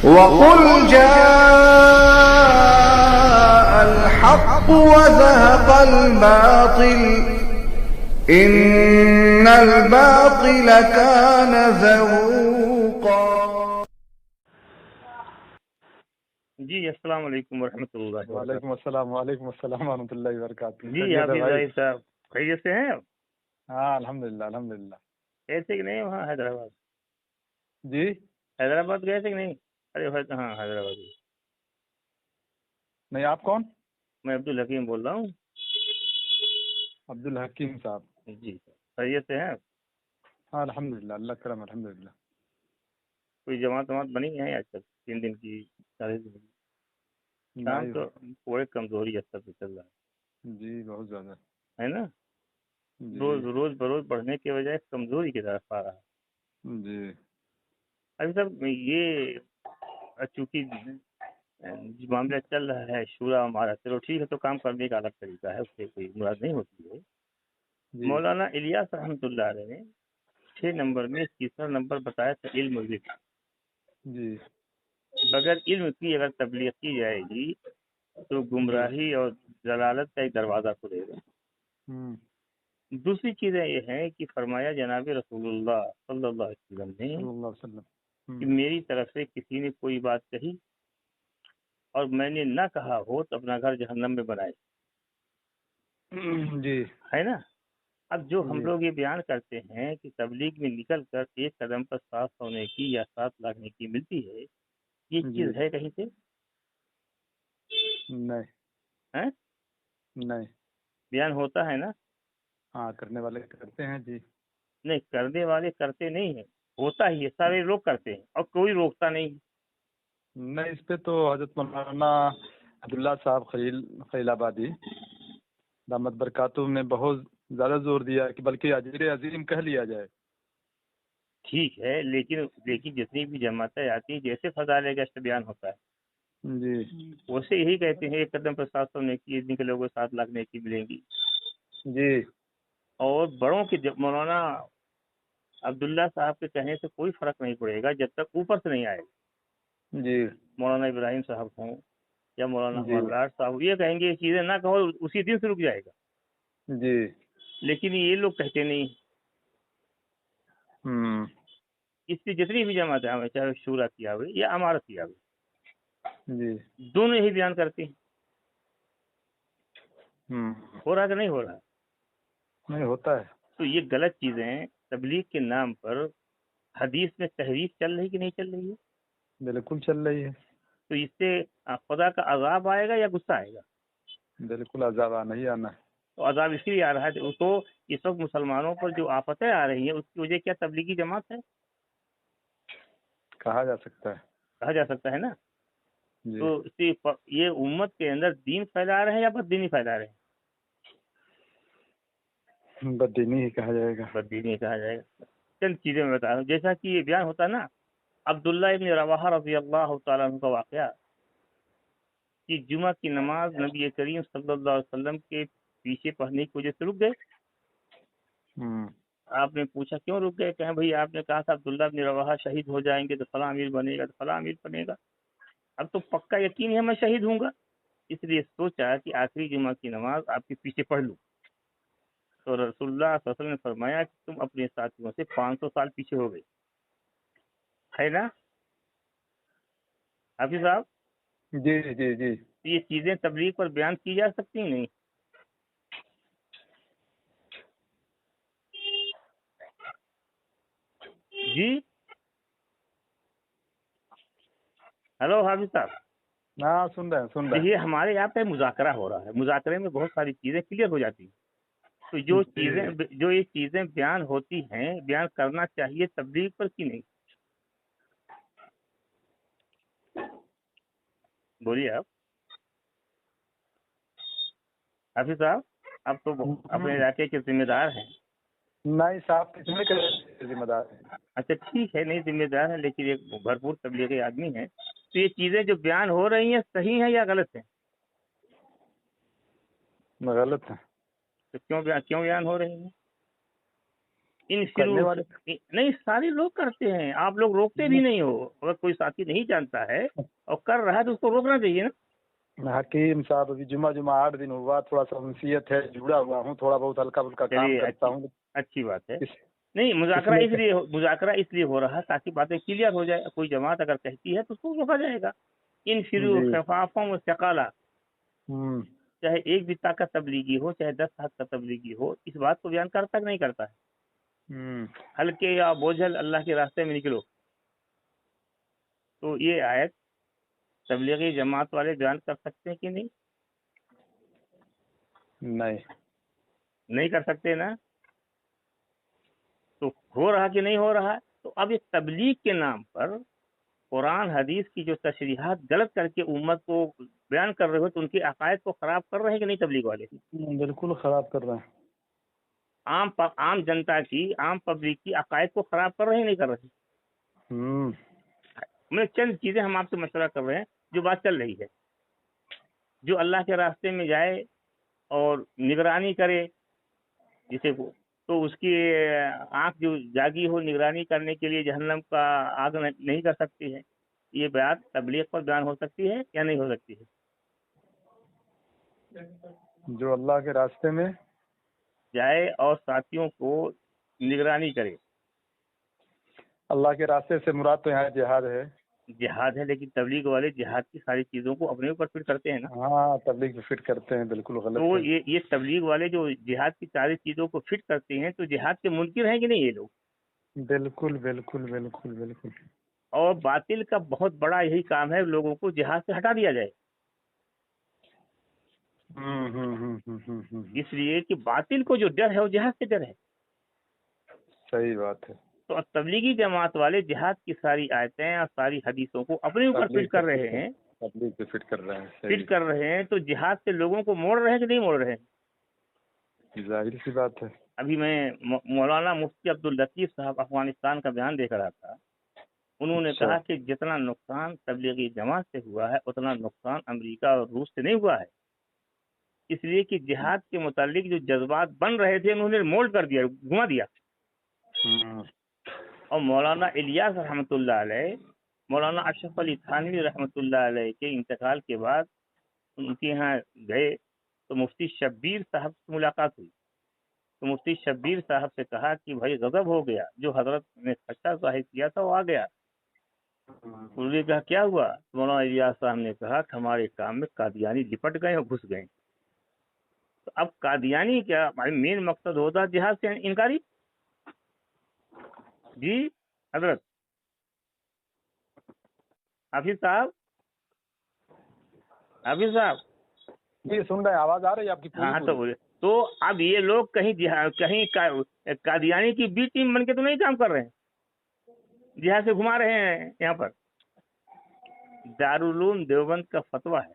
وقل جاء الحق وزهق الباطل ان الباطل كان زهوقا. جی السلام علیکم ورحمۃ اللہ وبرکاتہ. وعلیکم السلام ورحمۃ اللہ وبرکاتہ. جی حافظ بھائی صاحب خیریت سے ہیں؟ ہاں الحمدللہ. ایسے کہ نہیں وہاں حیدرآباد؟ جی حیدرآباد گئے تھے کہ نہیں؟ ارے ہاں حیدرآباد. نہیں، آپ کون؟ میں عبدالحکیم بول رہا ہوں. عبدالحکیم صاحب. جی خیریت سے ہیں؟ ہاں الحمدللہ، اللہ کرم الحمدللہ. کوئی جماعت بنی ہے آج تک 3 دن کی 4 دن کی؟ کام نہیں تو پورے کمزوری اثر پہ چل رہا جی، بہت زیادہ ہے نا. جی روز بروز بڑھنے کے بجائے کمزوری کی طرف آ رہا ہے. جی ابھی صاحب یہ چونکہ معاملہ چل رہا ہے شورا ہمارا، چلو ٹھیک ہے، تو کام کرنے کا الگ طریقہ ہے، اس سے کوئی مراد نہیں ہوتی ہے. جی مولانا الیاس رحمۃ اللہ علیہ نے 6 نمبر میں تیسرا نمبر بتایا تھا علم و ذکر. جی بغیر علم کی اگر تبلیغ کی جائے گی تو گمراہی اور ضلالت کا ایک دروازہ کھلے گا. دوسری چیزیں یہ ہیں کہ فرمایا جناب رسول اللہ صلی اللہ علیہ وسلم نے صلی اللہ علیہ وسلم کہ میری طرف سے کسی نے کوئی بات کہی اور میں نے نہ کہا ہو تو اپنا گھر جہنم میں بنائے. جی ہے نا. اب جو ہم جی لوگ یہ بیان کرتے ہیں کہ تبلیغ میں نکل کر ایک قدم پر 700 نیکی یا 7 لاکھ نیکی ملتی ہے، یہ جی چیز ہے کہیں سے؟ نہیں بیان ہوتا ہے نا؟ ہاں کرنے والے کرتے ہیں. جی نہیں، کرنے والے کرتے نہیں ہیں، ہوتا ہی ہے، سارے لوگ کرتے ہیں اور کوئی روکتا نہیں. نہیں، اس پہ تو حضرت مولانا عبداللہ صاحب خلیل آبادی دامت برکاتہ نے بہت زیادہ زور دیا کہ بلکہ اجر عظیم کہہ لیا جائے. ٹھیک ہے، لیکن جتنی بھی جماعتیں آتی ہیں جیسے فضائل گشت بیان ہوتا ہے جی ویسے یہی کہتے ہیں ایک قدم پر 700 نیکی، اتنی کے لوگوں کو 7 لاکھ نیکی ملیں گی. جی اور بڑوں کے مولانا عبداللہ صاحب کے کہنے سے کوئی فرق نہیں پڑے گا جب تک اوپر سے نہیں آئے. جی مولانا ابراہیم صاحب ہوں یا مولانا جی عمر صاحب، یہ کہیں گے یہ چیزیں نہ کہو، اسی دن سے رک جائے گا. جی لیکن یہ لوگ کہتے نہیں. اس کی جتنی بھی جماعتیں ہوئے، چاہے شورا کیا ہوئے یا امارت کیا ہوئے، جی دونوں ہی بیان کرتے ہیں. ہو رہا کہ نہیں ہو رہا؟ نہیں ہوتا ہے. تو یہ غلط چیزیں تبلیغ کے نام پر حدیث میں تحریف چل رہی کہ نہیں چل رہی ہے؟ بالکل چل رہی ہے. تو اس سے خدا کا عذاب آئے گا یا غصہ آئے گا؟ بالکل عذاب نہیں آنا ہے. تو عذاب اس لیے آ رہا ہے تو اس وقت مسلمانوں پر جو آفتیں آ رہی ہیں اس کی وجہ کیا تبلیغی جماعت ہے؟ کہا جا سکتا ہے نا. جی تو یہ امت کے اندر دین پھیلا رہے ہیں یا بددینی پھیلا رہے ہیں؟ بددینی ہی کہا جائے گا. بددینی کہا جائے گا. چند چیزیں میں بتا رہا ہوں، جیسا کہ یہ بیان ہوتا نا عبداللہ ابن رواحہ رضی اللہ تعالیٰ عنہ کا واقعہ کہ جمعہ کی نماز نبی کریم صلی اللہ علیہ وسلم کے پیچھے پڑھنے کی وجہ سے رک گئے. آپ نے پوچھا کیوں رک گئے؟ کہیں بھائی آپ نے کہا تھا عبداللہ ابن رواحہ شہید ہو جائیں گے تو فلاں امیر بنے گا تو فلاں امیر بنے گا. اب تو پکا یقین ہے میں شہید ہوں گا، اس لیے سوچا کہ آخری جمعہ کی نماز آپ کے پیچھے پڑھ لوں. تو رسول اللہ صلی اللہ علیہ وسلم نے فرمایا کہ تم اپنے ساتھیوں سے 500 سال پیچھے ہو گئے. ہے نا حافظ صاحب؟ جی جی جی یہ چیزیں تبلیغ پر بیان کی جا سکتی ہیں نہیں؟ جی ہلو حافظ صاحب؟ ہاں سن رہے ہیں. دیکھیے ہمارے یہاں پہ مذاکرہ ہو رہا ہے، مذاکرے میں بہت ساری چیزیں کلیئر ہو جاتی ہیں. تو جو یہ چیزیں بیان ہوتی ہیں بیان کرنا چاہیے تبلیغ پر کی نہیں؟ بولیے آپ حافظ صاحب. آپ تو اپنے علاقے کے ذمہ دار ہیں. نہیں صاحب کس میں ذمہ دار ہے. اچھا ٹھیک ہے، نہیں ذمہ دار ہے لیکن ایک بھرپور تبلیغی آدمی ہے. تو یہ چیزیں جو بیان ہو رہی ہیں صحیح ہیں یا غلط ہیں؟ غلط ہے. تو کیوں بیان ہو رہی ہیں؟ ان کرنے شروع والے نہیں سارے لوگ کرتے ہیں، آپ لوگ روکتے بھی نہیں ہو. اگر کوئی ساتھی نہیں جانتا ہے اور کر رہا ہے تو اس کو روکنا چاہیے نا. حکیم صاحب ابھی جمعہ 8 دن ہوا، تھوڑا سا نصیحت ہے، جڑا ہوا ہوں، تھوڑا بہت ہلکا پھلکا کام چلیے کرتا ہوں. اچھی بات ہے. اس نہیں مذاکرہ میں اس لیے ہو رہا ہے تاکہ باتیں کلیئر ہو جائے. کوئی جماعت اگر کہتی ہے تو اس کو روکا جائے گا. ان شروع جی خفافوں و ثقالا، ہوں چاہے ایک بتا کا تبلیغی ہو چاہے 10 ہاتھ کا تبلیغی ہو، اس بات کو بیان کرتا کہ نہیں کرتا ہے. ہوں ہلکے یا بوجھل اللہ کے راستے میں نکلو. تو یہ آیت تبلیغی جماعت والے بیان کر سکتے ہیں کہ نہیں؟ نہیں کر سکتے نا. تو ہو رہا کہ نہیں ہو رہا. تو اب یہ تبلیغ کے نام پر قرآن حدیث کی جو تشریحات غلط کر کے امت کو بیان کر رہے ہو تو ان کے عقائد کو خراب کر رہے ہیں کہ نہیں تبلیغ والے؟ بالکل خراب کر رہے ہیں. عام جنتا کی، عام پبلک کی عقائد کو خراب کر رہے ہیں نہیں کر رہے؟ ہوں میں چند چیزیں ہم آپ سے مشورہ کر رہے ہیں جو بات چل رہی ہے. جو اللہ کے راستے میں جائے اور نگرانی کرے جسے کو، تو اس کی آنکھ جو جاگی ہو نگرانی کرنے کے لیے جہنم کا آگ نہیں کر سکتی ہے. یہ بات تبلیغ پر بیان ہو سکتی ہے یا نہیں ہو سکتی ہے؟ جو اللہ کے راستے میں جائے اور ساتھیوں کو نگرانی کرے. اللہ کے راستے سے مراد تو یہاں جہاد ہے. جہاد ہے، لیکن تبلیغ والے جہاد کی ساری چیزوں کو اپنے اوپر فٹ کرتے ہیں نا. ہاں تبلیغ فٹ کرتے ہیں، بالکل غلط تو ہے. یہ تبلیغ والے جو جہاد کی ساری چیزوں کو فٹ کرتے ہیں تو جہاد کے منکر ہیں کہ نہیں یہ لوگ؟ بالکل بالکل بالکل بالکل. اور باطل کا بہت بڑا یہی کام ہے لوگوں کو جہاد سے ہٹا دیا جائے. اس لیے کہ باطل کو جو ڈر ہے وہ جہاد سے ڈر ہے. صحیح بات ہے. تو تبلیغی جماعت والے جہاد کی ساری آیتیں اور ساری حدیثوں کو اپنے اوپر فٹ کر رہے ہیں. تبلیغ پہ فٹ کر رہے ہیں. فٹ کر رہے ہیں تو جہاد سے لوگوں کو موڑ رہے ہیں کہ نہیں موڑ رہے ہیں؟ ظاہر سی بات ہے. ابھی میں مولانا مفتی عبداللطیف صاحب افغانستان کا بیان دیکھ رہا تھا. انہوں نے کہا کہ جتنا نقصان تبلیغی جماعت سے ہوا ہے اتنا نقصان امریکہ اور روس سے نہیں ہوا ہے. اس لیے کہ جہاد کے متعلق جو جذبات بن رہے تھے انہوں نے مولڈ کر دیا، گھما دیا. اور مولانا الیاس رحمۃ اللہ علیہ، مولانا اشرف علی تھانوی رحمۃ اللہ علیہ کے انتقال کے بعد ان کے یہاں گئے تو مفتی شبیر صاحب سے ملاقات ہوئی. تو مفتی شبیر صاحب سے کہا کہ بھائی غضب ہو گیا، جو حضرت نے خدشہ ظاہر کیا تھا وہ آ گیا. انہوں نے کہا کیا ہوا؟ مولانا الیاس صاحب نے کہا کہ ہمارے کام میں قادیانی لپٹ گئے اور گھس گئے. تو اب قادیانی کیا مین مقصد ہوتا جہاد سے انکاری؟ جی حضرت حافظ صاحب جی سن رہے ہیں، آواز آ رہی ہے آپ کی؟ ہاں تو بولے. تو اب یہ لوگ کہیں قادیانی کی بی ٹیم بن کے تو نہیں کام کر رہے ہیں، جہاں سے گھما رہے ہیں. یہاں پر دارالعلوم دیوبند کا فتویٰ ہے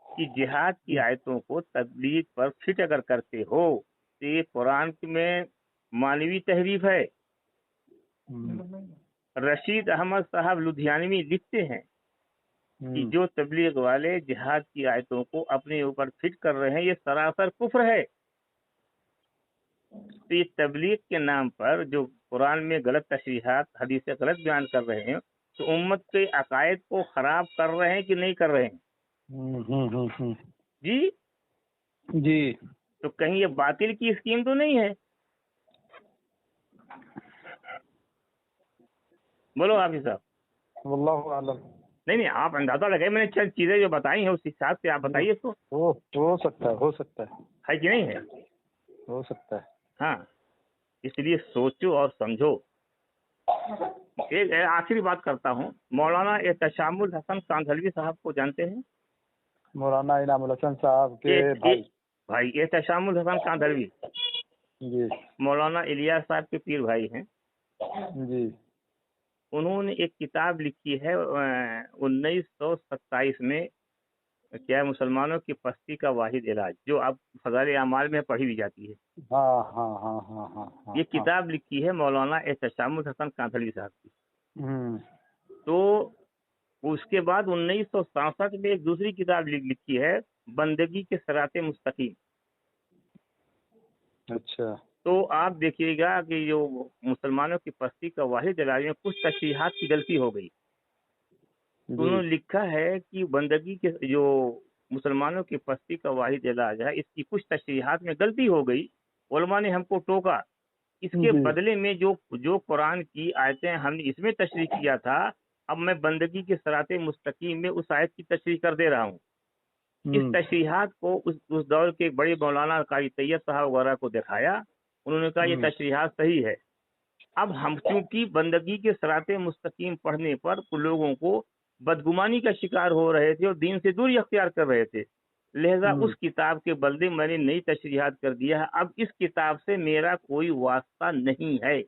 کہ جہاد کی آیتوں کو تبلیغ پر فٹ اگر کرتے ہو تو یہ قرآن میں مانوی تحریف ہے. رشید احمد صاحب لدھیانوی لکھتے ہیں کہ جو تبلیغ والے جہاد کی آیتوں کو اپنے اوپر فٹ کر رہے ہیں یہ سراسر کفر ہے. تو یہ تبلیغ کے نام پر جو قرآن میں غلط تشریحات حدیث غلط بیان کر رہے ہیں تو امت کے عقائد کو خراب کر رہے ہیں کہ نہیں کر رہے ہیں؟ جی تو کہیں یہ باطل کی اسکیم تو نہیں ہے؟ بولو حافظ صاحب. واللہ عالم. نہیں آپ اندازہ لگائے، میں نے چند چیزیں جو بتائی ہیں اس حساب سے آپ بتائیے. تو ہو سکتا ہے کہ نہیں ہے؟ ہو سکتا ہے. ہاں اس لیے سوچو اور سمجھو. ایک آخری بات کرتا ہوں. مولانا احتشام الحسن کاندھلوی صاحب کو جانتے ہیں؟ مولانا انعام الحسن صاحب کے بھائی احتشام الحسن کاندھلوی جی مولانا الیاس صاحب کے پیر بھائی ہیں. جی انہوں نے ایک کتاب لکھی ہے 1927 میں، کیا مسلمانوں کی پستی کا واحد علاج، جو اب فضائل اعمال میں پڑھی بھی جاتی ہے. ہاں یہ کتاب لکھی ہے مولانا احتشام الحسن کاندھلوی صاحب کی. تو اس کے بعد 1967 میں ایک دوسری کتاب لکھی ہے بندگی کے صراط مستقیم. اچھا. تو آپ دیکھیے گا کہ جو مسلمانوں کی پستی کا واحد علاج میں کچھ تشریحات کی غلطی ہو گئی. تو انہوں نے لکھا ہے کہ بندگی کے جو مسلمانوں کی پستی کا واحد علاج ہے اس کی کچھ تشریحات میں غلطی ہو گئی. علماء نے ہم کو ٹوکا. اس کے بدلے میں جو قرآن کی آیتیں ہم نے اس میں تشریح کیا تھا اب میں بندگی کے صراط مستقیم میں اس آیت کی تشریح کر دے رہا ہوں. اس تشریحات کو اس دور کے بڑے مولانا قاری طیب صاحب وغیرہ کو دکھایا. انہوں نے کہا یہ تشریحات صحیح ہے. اب ہم چونکہ بندگی کے صراط مستقیم پڑھنے پر لوگوں کو بدگمانی کا شکار ہو رہے تھے اور دین سے دوری اختیار کر رہے تھے لہذا اس کتاب کے بدلے میں نے نئی تشریحات کر دیا ہے. اب اس کتاب سے میرا کوئی واسطہ نہیں ہے.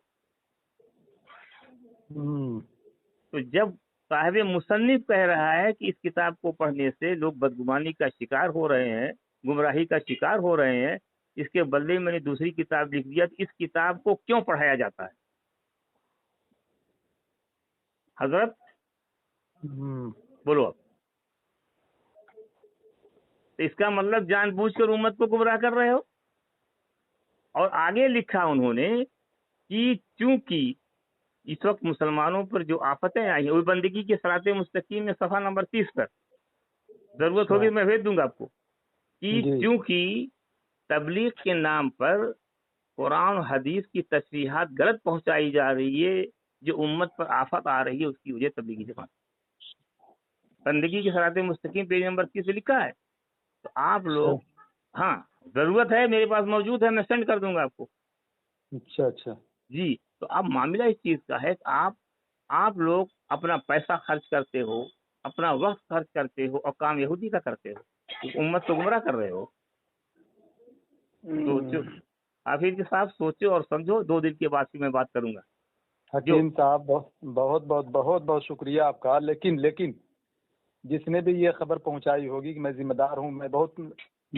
تو جب صاحب مصنف کہہ رہا ہے کہ اس کتاب کو پڑھنے سے لوگ بدگمانی کا شکار ہو رہے ہیں گمراہی کا شکار ہو رہے ہیں اس کے بدلے میں نے دوسری کتاب لکھ دیا تو اس کتاب کو کیوں پڑھایا جاتا ہے حضرت بولو اب. تو اس کا مطلب جان بوجھ کر امت کو گمراہ کر رہے ہو. اور آگے لکھا انہوں نے کہ چونکہ اس وقت مسلمانوں پر جو آفتیں آئی ہیں وہ بندگی کے صراط مستقیم میں صفحہ نمبر 30 پر ضرورت ہوگی میں بھیج دوں گا آپ کو کہ چونکہ تبلیغ کے نام پر قرآن و حدیث کی تشریحات غلط پہنچائی جا رہی ہے جو امت پر آفت آ رہی ہے اس کی وجہ تبلیغی جماعت بندگی کے صراط مستقیم پیج نمبر 30 سے لکھا ہے. تو آپ لوگ ہاں ضرورت ہے میرے پاس موجود ہے میں سینڈ کر دوں گا آپ کو. اچھا جی تو اب معاملہ اس چیز کا ہے کہ آپ لوگ اپنا پیسہ خرچ کرتے ہو اپنا وقت خرچ کرتے ہو اور کام یہودی کا کرتے ہو امت کو گمراہ کر رہے ہو. سوچو حافظ صاحب سوچو اور سمجھو 2 دن کے بعد میں بات کروں گا. حکیم صاحب بہت بہت شکریہ آپ کا. لیکن جس نے بھی یہ خبر پہنچائی ہوگی کہ میں ذمہ دار ہوں میں بہت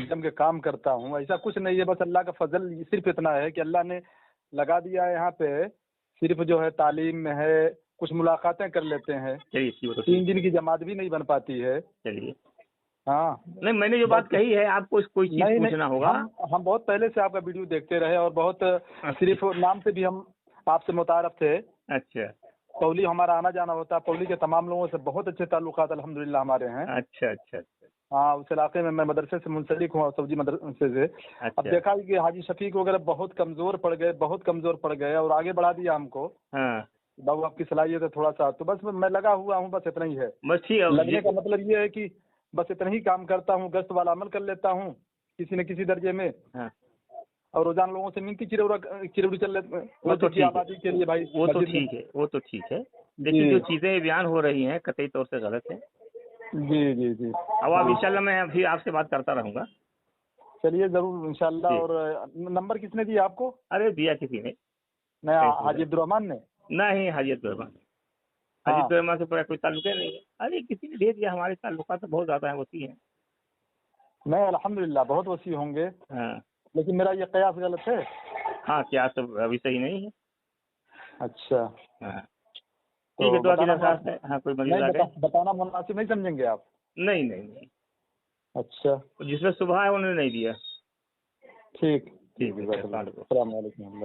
جم کے کام کرتا ہوں ایسا کچھ نہیں ہے. بس اللہ کا فضل صرف اتنا ہے کہ اللہ نے لگا دیا ہے یہاں پہ صرف جو ہے تعلیم میں ہے کچھ ملاقاتیں کر لیتے ہیں 3 دن کی جماعت بھی نہیں بن پاتی ہے. چلیے ہاں نہیں میں نے جو بات کہی ہے آپ کو کوئی چیز پوچھنا ہوگا. ہم بہت پہلے سے آپ کا ویڈیو دیکھتے رہے اور بہت صرف نام سے بھی ہم آپ سے متعارف تھے. اچھا پولی ہمارا آنا جانا ہوتا ہے. پولی کے تمام لوگوں سے بہت اچھے تعلقات الحمدللہ ہمارے ہیں. اچھا ہاں اس علاقے میں مدرسے سے منسلک ہوں سعودی مدرسے سے. اب دیکھا کہ حاجی شفیق وغیرہ بہت کمزور پڑ گئے اور آگے بڑھا دیا ہم کو. بابو آپ کی صلاحیت ہے تھوڑا سا تو بس میں لگا ہوا ہوں بس اتنا ہی ہے. لگنے کا مطلب یہ ہے کہ بس اتنا ہی کام کرتا ہوں گشت والا عمل کر لیتا ہوں کسی نہ کسی درجے میں اور روزانہ لوگوں سے منتی چروڑی چل لیتے آبادی کے لیے بھائی. وہ تو ٹھیک ہے لیکن جو چیزیں بیان ہو رہی ہیں قطعی طور سے غلط ہے. جی اب انشاءاللہ میں پھر آپ سے بات کرتا رہوں گا. چلیے ضرور انشاءاللہ. اور نمبر کس نے دیا آپ کو؟ ارے دیا کسی نے نہیں حاجی عبدالرحمان نے. نہیں حاجی عبدالرحمان سے کوئی تعلق نہیں ہے. ارے کسی نے دے دیا. ہمارے تعلقات تو بہت زیادہ ہیں وسیع ہیں. نہیں الحمدللہ بہت وسیع ہوں گے. لیکن میرا یہ قیاس غلط ہے. ہاں قیاس ابھی صحیح نہیں ہے. اچھا ٹھیک ہے. دعا کی درخواست ہے. ہاں کوئی بتانا مناسب نہیں سمجھیں گے آپ؟ نہیں. اچھا جس میں صبح ہے انہوں نے نہیں دیا. ٹھیک ہے. السلام علیکم.